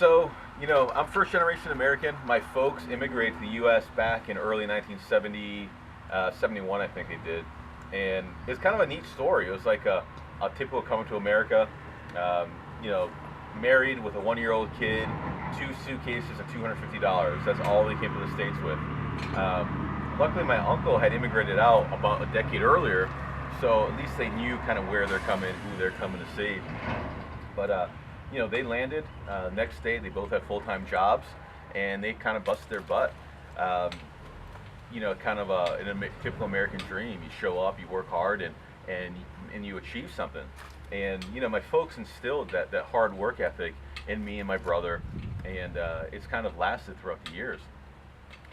So, I'm first generation American. My folks immigrated to the U.S. back in early 1970, 71, I think they did. And it's kind of a neat story. It was like a typical coming to America. Um, you know, Married with a 1 year old kid, two suitcases, and $250. That's all they came to the States with. Luckily, my uncle had immigrated out about a decade earlier, so at least they knew kind of where they're coming, who they're coming to see. But they landed. Next day, they both had full-time jobs, and they kind of busted their butt. Um, kind of typical American dream. You show up, you work hard, and and you achieve something. And my folks instilled that hard work ethic in me and my brother, and it's kind of lasted throughout the years.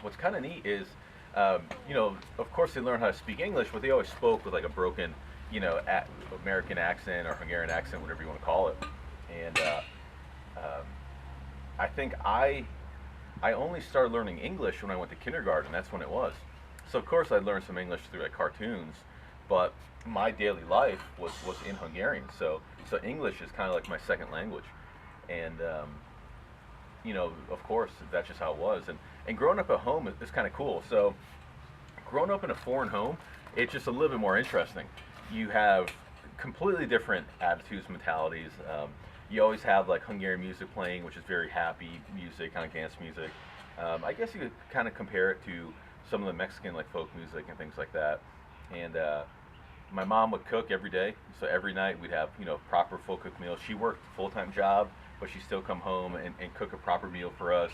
What's kind of neat is, of course they learned how to speak English, but they always spoke with like a broken, American accent or Hungarian accent, whatever you want to call it. And um, I think I only started learning English when I went to kindergarten. That's when it was. So of course I learned some English through like cartoons, but my daily life was in Hungarian. So English is kind of like my second language, and of course that's just how it was. And growing up at home is kind of cool. So growing up in a foreign home, it's just a little bit more interesting. You have completely different attitudes, mentalities. You always have like Hungarian music playing, which is very happy music, kind of dance music. I guess you could kind of compare it to some of the Mexican like folk music and things like that. And my mom would cook every day, so every night we'd have proper full cooked meals. She worked a full time job, but she still come home and cook a proper meal for us.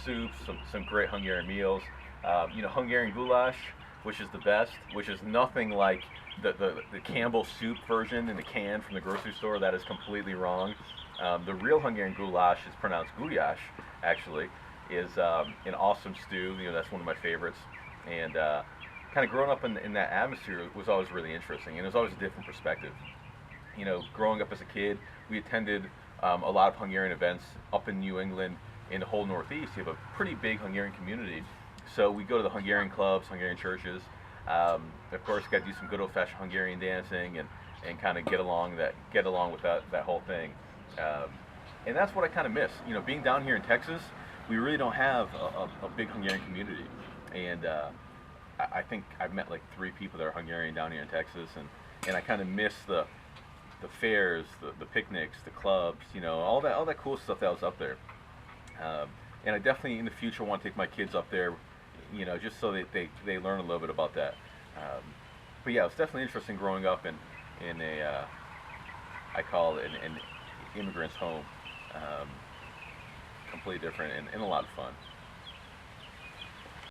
Soups, some great Hungarian meals. Hungarian goulash, which is the best, which is nothing like the Campbell soup version in the can from the grocery store. That is completely wrong. The real Hungarian goulash is pronounced gulyás, actually, is an awesome stew. That's one of my favorites. And kind of growing up in that atmosphere was always really interesting, and it was always a different perspective. Growing up as a kid, we attended a lot of Hungarian events up in New England, in the whole Northeast. You have a pretty big Hungarian community, so we go to the Hungarian clubs, Hungarian churches. Of course, got to do some good old-fashioned Hungarian dancing and kind of get along with that whole thing. And that's what I kind of miss. Being down here in Texas, we really don't have a big Hungarian community, and I think I've met like three people that are Hungarian down here in Texas, and I kind of miss the fairs, the picnics, the clubs, all that cool stuff that was up there. And I definitely in the future want to take my kids up there, just so that they learn a little bit about that. But yeah, it's definitely interesting growing up in a I call it an immigrant's home. Completely different and a lot of fun.